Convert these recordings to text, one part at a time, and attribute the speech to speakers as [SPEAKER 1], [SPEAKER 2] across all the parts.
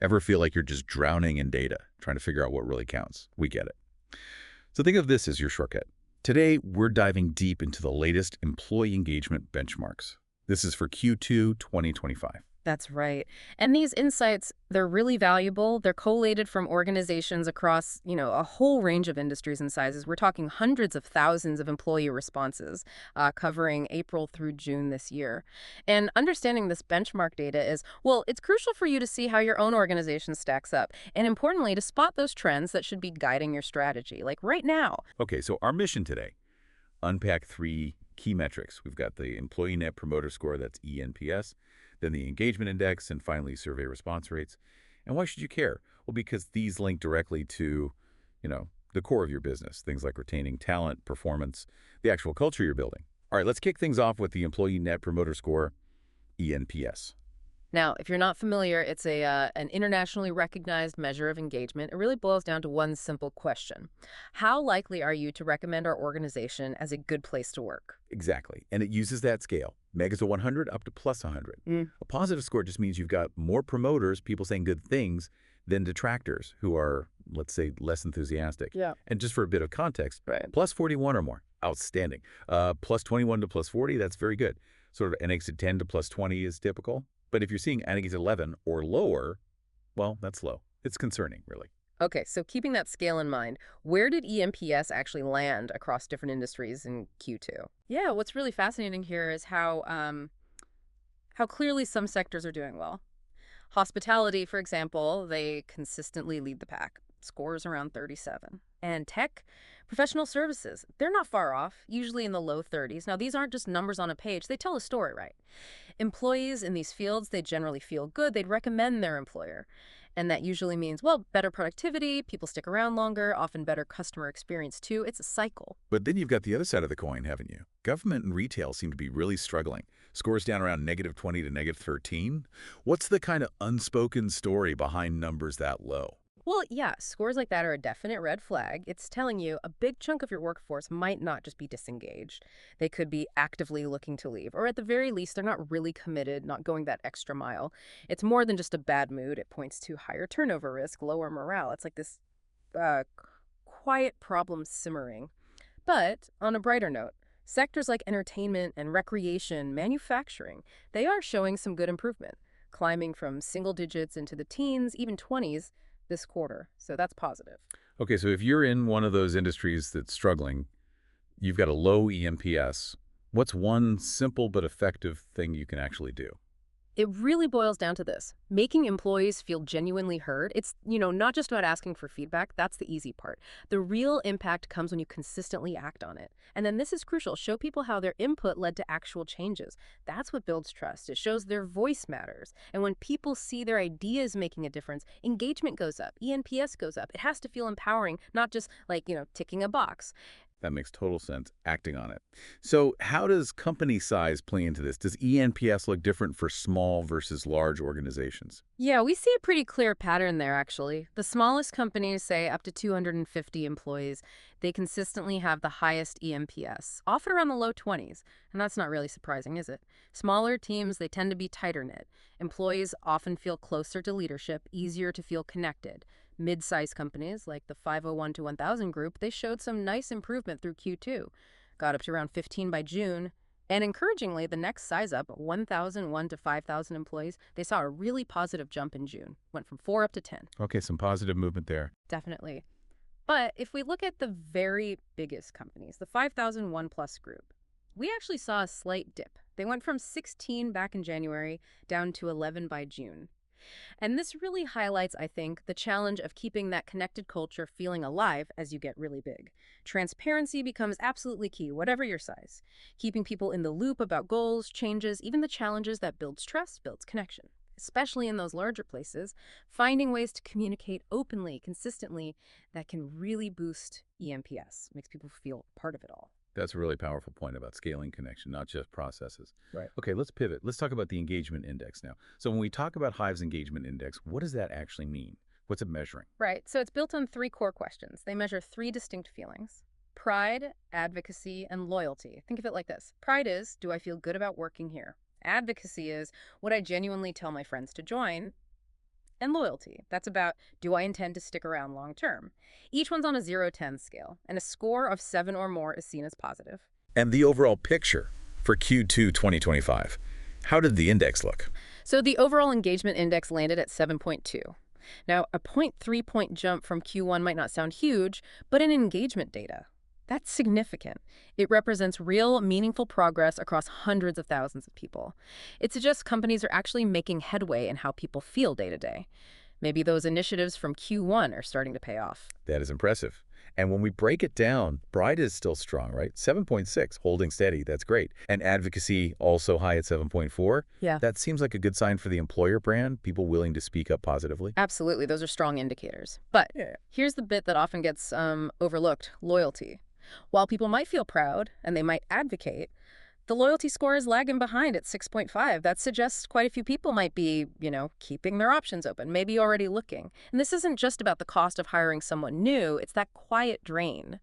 [SPEAKER 1] Ever feel like you're just drowning in data, trying to figure out what really counts? We get it. So think of this as your shortcut. Today, we're diving deep into the latest employee engagement benchmarks. This is for Q2 2025.
[SPEAKER 2] That's right. And these insights, they're really valuable. They're collated from organizations across, a whole range of industries and sizes. We're talking hundreds of thousands of employee responses covering April through June this year. And understanding this benchmark data is, well, it's crucial for you to see how your own organization stacks up. And importantly, to spot those trends that should be guiding your strategy, like right now.
[SPEAKER 1] Okay, so our mission today, unpack three key metrics. We've got the Employee Net Promoter Score, that's eNPS, then the Engagement Index, and finally survey response rates. And why should you care? Well, because these link directly to, the core of your business, things like retaining talent, performance, the actual culture you're building. All right, let's kick things off with the Employee Net Promoter Score, eNPS.
[SPEAKER 2] Now, if you're not familiar, it's an internationally recognized measure of engagement. It really boils down to one simple question. How likely are you to recommend our organization as a good place to work?
[SPEAKER 1] Exactly. And it uses that scale, megas of 100 up to plus 100. A positive score just means you've got more promoters, people saying good things, than detractors who are, let's say, less enthusiastic.
[SPEAKER 2] Yeah.
[SPEAKER 1] And just for a bit of context,
[SPEAKER 2] Right.
[SPEAKER 1] plus 41 or more, outstanding. Plus 21 to plus 40, that's very good. Sort of NX at 10 to plus 20 is typical. But if you're seeing NX 11 or lower, well, that's low. It's concerning, really.
[SPEAKER 2] Okay, so keeping that scale in mind, where did eNPS actually land across different industries in Q2? Yeah, what's really fascinating here is how clearly some sectors are doing well. Hospitality, for example, they consistently lead the pack. Scores around 37. And tech, professional services, they're not far off, usually in the low 30s. Now, these aren't just numbers on a page. They tell a story, right? Employees in these fields, they generally feel good. They'd recommend their employer. And that usually means, well, better productivity, people stick around longer, often better customer experience too. It's a cycle.
[SPEAKER 1] But then you've got the other side of the coin, haven't you? Government and retail seem to be really struggling. Scores down around -20 to -13. What's the kind of unspoken story behind numbers that low?
[SPEAKER 2] Well, yeah, scores like that are a definite red flag. It's telling you a big chunk of your workforce might not just be disengaged. They could be actively looking to leave, or at the very least, they're not really committed, not going that extra mile. It's more than just a bad mood. It points to higher turnover risk, lower morale. It's like this quiet problem simmering. But on a brighter note, sectors like entertainment and recreation, manufacturing, they are showing some good improvement, climbing from single digits into the teens, even 20s this quarter. So that's positive.
[SPEAKER 1] Okay, so if you're in one of those industries that's struggling, you've got a low eNPS, what's one simple but effective thing you can actually do?
[SPEAKER 2] It really boils down to this. Making employees feel genuinely heard. It's, not just about asking for feedback. That's the easy part. The real impact comes when you consistently act on it. And then this is crucial. Show people how their input led to actual changes. That's what builds trust. It shows their voice matters. And when people see their ideas making a difference, engagement goes up, eNPS goes up. It has to feel empowering, not just like, ticking a box.
[SPEAKER 1] That makes total sense, acting on it. So how does company size play into this? Does eNPS look different for small versus large organizations?
[SPEAKER 2] Yeah, we see a pretty clear pattern there, actually. The smallest companies, say up to 250 employees, they consistently have the highest eNPS, often around the low 20s. And that's not really surprising, is it? Smaller teams, they tend to be tighter knit. Employees often feel closer to leadership, easier to feel connected. Mid-sized companies, like the 501 to 1000 group, they showed some nice improvement through Q2. Got up to around 15 by June. And encouragingly, the next size up, 1,001 to 5,000 employees, they saw a really positive jump in June. Went from 4 up to 10.
[SPEAKER 1] Okay, some positive movement there.
[SPEAKER 2] Definitely. But if we look at the very biggest companies, the 5,001 plus group, we actually saw a slight dip. They went from 16 back in January down to 11 by June. And this really highlights, I think, the challenge of keeping that connected culture feeling alive as you get really big. Transparency becomes absolutely key, whatever your size. Keeping people in the loop about goals, changes, even the challenges that builds trust, builds connection. Especially in those larger places, finding ways to communicate openly, consistently, that can really boost eNPS, makes people feel part of it all.
[SPEAKER 1] That's a really powerful point about scaling connection, not just processes.
[SPEAKER 2] Right.
[SPEAKER 1] Okay, let's pivot. Let's talk about the engagement index now. So when we talk about Hive's engagement index, what does that actually mean? What's it measuring?
[SPEAKER 2] Right. So it's built on three core questions. They measure three distinct feelings: pride, advocacy, and loyalty. Think of it like this. Pride is, do I feel good about working here? Advocacy is, would I genuinely tell my friends to join? and loyalty. That's about, do I intend to stick around long term? Each one's on a 0-10 scale, and a score of 7 or more is seen as positive.
[SPEAKER 1] And the overall picture for Q2 2025, how did the index look?
[SPEAKER 2] So the overall engagement index landed at 7.2. Now, a 0.3-point jump from Q1 might not sound huge, but in engagement data, that's significant. It represents real, meaningful progress across hundreds of thousands of people. It suggests companies are actually making headway in how people feel day to day. Maybe those initiatives from Q1 are starting to pay off.
[SPEAKER 1] That is impressive. And when we break it down, Bride is still strong, right? 7.6, holding steady. That's great. And advocacy also high at 7.4.
[SPEAKER 2] Yeah.
[SPEAKER 1] That seems like a good sign for the employer brand, people willing to speak up positively.
[SPEAKER 2] Absolutely. Those are strong indicators. But
[SPEAKER 1] Yeah.
[SPEAKER 2] here's the bit that often gets overlooked: loyalty. While people might feel proud and they might advocate, the loyalty score is lagging behind at 6.5. That suggests quite a few people might be, keeping their options open, maybe already looking. And this isn't just about the cost of hiring someone new, it's that quiet drain.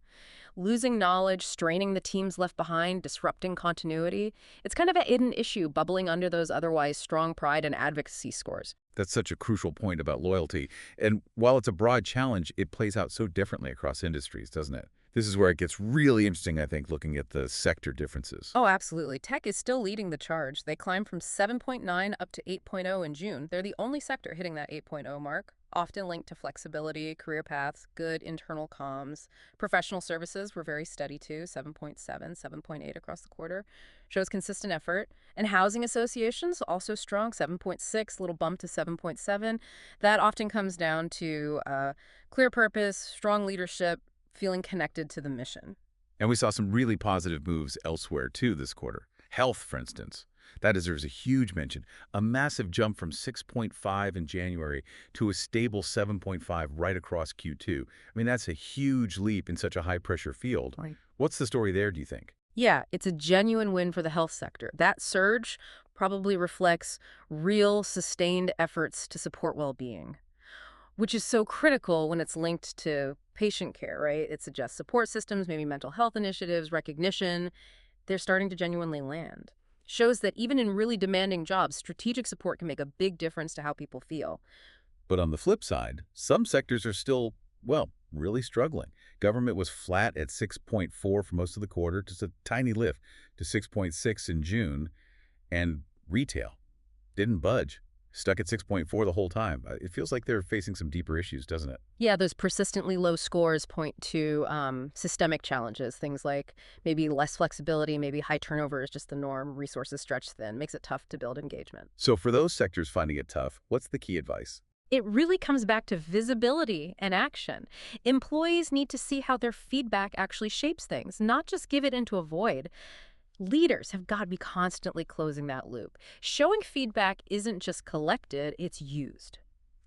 [SPEAKER 2] Losing knowledge, straining the teams left behind, disrupting continuity. It's kind of a hidden issue bubbling under those otherwise strong pride and advocacy scores.
[SPEAKER 1] That's such a crucial point about loyalty. And while it's a broad challenge, it plays out so differently across industries, doesn't it? This is where it gets really interesting, I think, looking at the sector differences.
[SPEAKER 2] Oh, absolutely. Tech is still leading the charge. They climbed from 7.9 up to 8.0 in June. They're the only sector hitting that 8.0 mark, often linked to flexibility, career paths, good internal comms. Professional services were very steady too, 7.7, 7.8 across the quarter. Shows consistent effort. And housing associations, also strong, 7.6, little bump to 7.7. That often comes down to clear purpose, strong leadership, feeling connected to the mission.
[SPEAKER 1] And we saw some really positive moves elsewhere, too, this quarter. Health, for instance. That deserves a huge mention. A massive jump from 6.5 in January to a stable 7.5 right across Q2. I mean, that's a huge leap in such a high-pressure field.
[SPEAKER 2] Right.
[SPEAKER 1] What's the story there, do you think?
[SPEAKER 2] Yeah, it's a genuine win for the health sector. That surge probably reflects real, sustained efforts to support well-being, which is so critical when it's linked to patient care, right? It suggests support systems, maybe mental health initiatives, recognition. They're starting to genuinely land. Shows that even in really demanding jobs, strategic support can make a big difference to how people feel.
[SPEAKER 1] But on the flip side, some sectors are still, well, really struggling. Government was flat at 6.4 for most of the quarter, just a tiny lift to 6.6 in June. And retail didn't budge. Stuck at 6.4 the whole time. It feels like they're facing some deeper issues, doesn't it?
[SPEAKER 2] Yeah, those persistently low scores point to systemic challenges, things like maybe less flexibility, maybe high turnover is just the norm, resources stretched thin, makes it tough to build engagement.
[SPEAKER 1] So for those sectors finding it tough, what's the key advice?
[SPEAKER 2] It really comes back to visibility and action. Employees need to see how their feedback actually shapes things, not just give it into a void. Leaders have got to be constantly closing that loop. Showing feedback isn't just collected, it's used.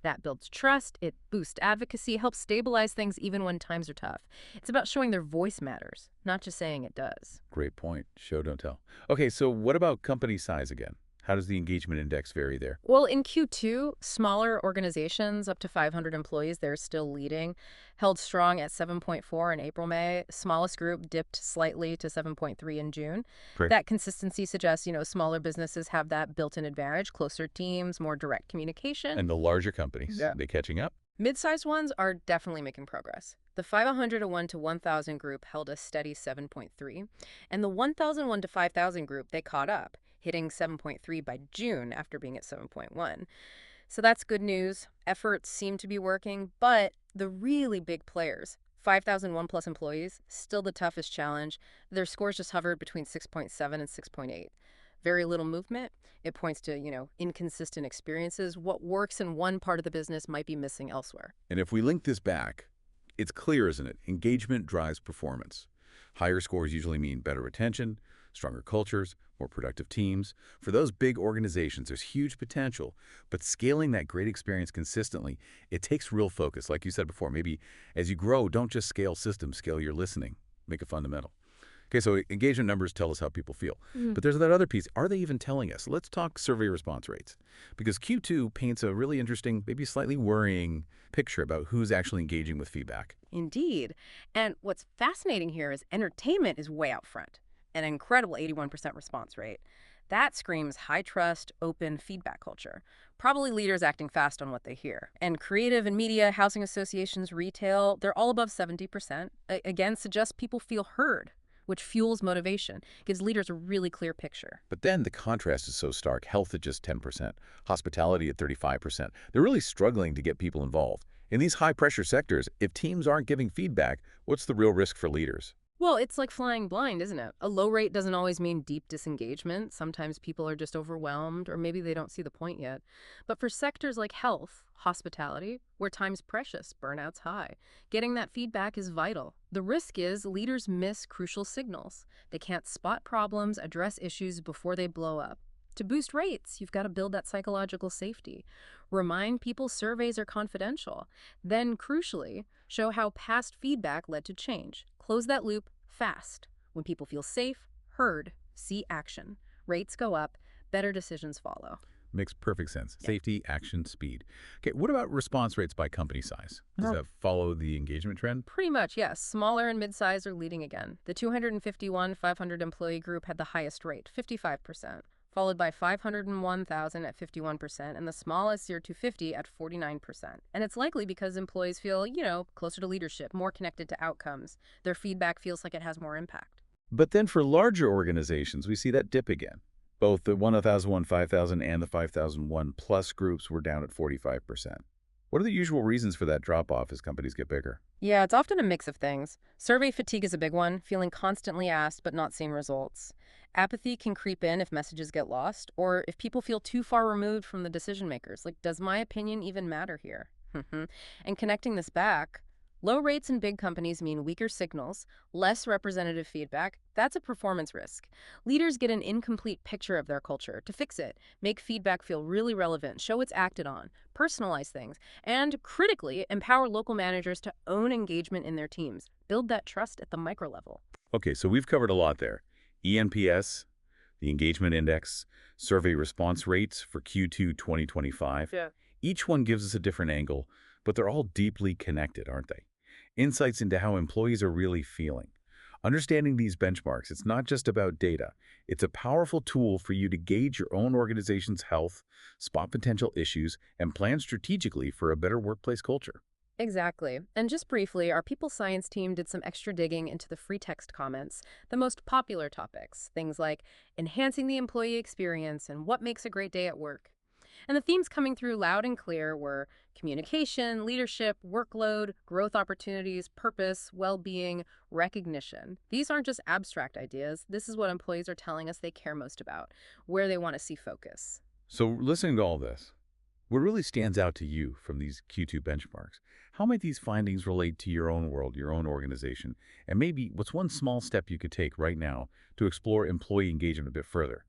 [SPEAKER 2] That builds trust, it boosts advocacy, helps stabilize things even when times are tough. It's about showing their voice matters, not just saying it does.
[SPEAKER 1] Great point. Show, don't tell. Okay, so what about company size again? How does the engagement index vary there?
[SPEAKER 2] Well, in Q2, smaller organizations up to 500 employees, they're still leading, held strong at 7.4 in April, May. Smallest group dipped slightly to 7.3 in June.
[SPEAKER 1] Great.
[SPEAKER 2] That consistency suggests, smaller businesses have that built-in advantage, closer teams, more direct communication.
[SPEAKER 1] And the larger companies,
[SPEAKER 2] Yeah.
[SPEAKER 1] they catching up?
[SPEAKER 2] Mid-sized ones are definitely making progress. The 501 to 1,000 group held a steady 7.3, and the 1,001 to 5,000 group, they caught up, hitting 7.3 by June after being at 7.1. So that's good news. Efforts seem to be working, but the really big players, 5,001 plus employees, still the toughest challenge. Their scores just hovered between 6.7 and 6.8. Very little movement. It points to, inconsistent experiences. What works in one part of the business might be missing elsewhere.
[SPEAKER 1] And if we link this back, it's clear, isn't it? Engagement drives performance. Higher scores usually mean better retention, stronger cultures, more productive teams. For those big organizations, there's huge potential, but scaling that great experience consistently, it takes real focus. Like you said before, maybe as you grow, don't just scale systems, scale your listening. Make it fundamental. Okay, so engagement numbers tell us how people feel. But there's that other piece. Are they even telling us? Let's talk survey response rates. Because Q2 paints a really interesting, maybe slightly worrying picture about who's actually engaging with feedback.
[SPEAKER 2] Indeed. And what's fascinating here is entertainment is way out front. An incredible 81% response rate. That screams high trust, open feedback culture. Probably leaders acting fast on what they hear. And creative and media, housing associations, retail, they're all above 70%. Again, suggests people feel heard, which fuels motivation, gives leaders a really clear picture.
[SPEAKER 1] But then the contrast is so stark. Health at just 10%, hospitality at 35%. They're really struggling to get people involved. In these high-pressure sectors, if teams aren't giving feedback, what's the real risk for leaders?
[SPEAKER 2] Well, it's like flying blind, isn't it? A low rate doesn't always mean deep disengagement. Sometimes people are just overwhelmed, or maybe they don't see the point yet. But for sectors like health, hospitality, where time's precious, burnout's high, getting that feedback is vital. The risk is leaders miss crucial signals. They can't spot problems, address issues before they blow up. To boost rates, you've got to build that psychological safety. Remind people surveys are confidential. Then, crucially, show how past feedback led to change. Close that loop fast. When people feel safe, heard, see action, rates go up, better decisions follow.
[SPEAKER 1] Makes perfect sense.
[SPEAKER 2] Yeah.
[SPEAKER 1] Safety, action, speed. Okay, what about response rates by company size? Does
[SPEAKER 2] Oh,
[SPEAKER 1] that follow the engagement trend?
[SPEAKER 2] pretty much, yes. Smaller and mid-size are leading again. The 251 500 employee group had the highest rate, 55%, followed by 501,000 at 51%, and the smallest 0 to 50 at 49%. And it's likely because employees feel, closer to leadership, more connected to outcomes. Their feedback feels like it has more impact.
[SPEAKER 1] But then for larger organizations, we see that dip again. Both the 1,001, 5,000, and the 5,001 plus groups were down at 45%. What are the usual reasons for that drop-off as companies get bigger?
[SPEAKER 2] Yeah, it's often a mix of things. Survey fatigue is a big one, feeling constantly asked but not seeing results. Apathy can creep in if messages get lost, or if people feel too far removed from the decision makers. Like, does my opinion even matter here? And connecting this back, low rates in big companies mean weaker signals, less representative feedback. That's a performance risk. Leaders get an incomplete picture of their culture. To fix it, make feedback feel really relevant, show it's acted on, personalize things, and critically, empower local managers to own engagement in their teams. Build that trust at the micro level.
[SPEAKER 1] Okay, so we've covered a lot there. eNPS, the engagement index, survey response rates for Q2 2025.
[SPEAKER 2] Yeah.
[SPEAKER 1] Each one gives us a different angle, but they're all deeply connected, aren't they? Insights into how employees are really feeling. Understanding these benchmarks, it's not just about data. It's a powerful tool for you to gauge your own organization's health, spot potential issues, and plan strategically for a better workplace culture.
[SPEAKER 2] Exactly. And just briefly, our people science team did some extra digging into the free text comments, the most popular topics, things like enhancing the employee experience and what makes a great day at work. And the themes coming through loud and clear were communication, leadership, workload, growth opportunities, purpose, well-being, recognition. These aren't just abstract ideas. This is what employees are telling us they care most about, where they want to see focus.
[SPEAKER 1] So listening to all this, what really stands out to you from these Q2 benchmarks? How might these findings relate to your own world, your own organization? And maybe what's one small step you could take right now to explore employee engagement a bit further?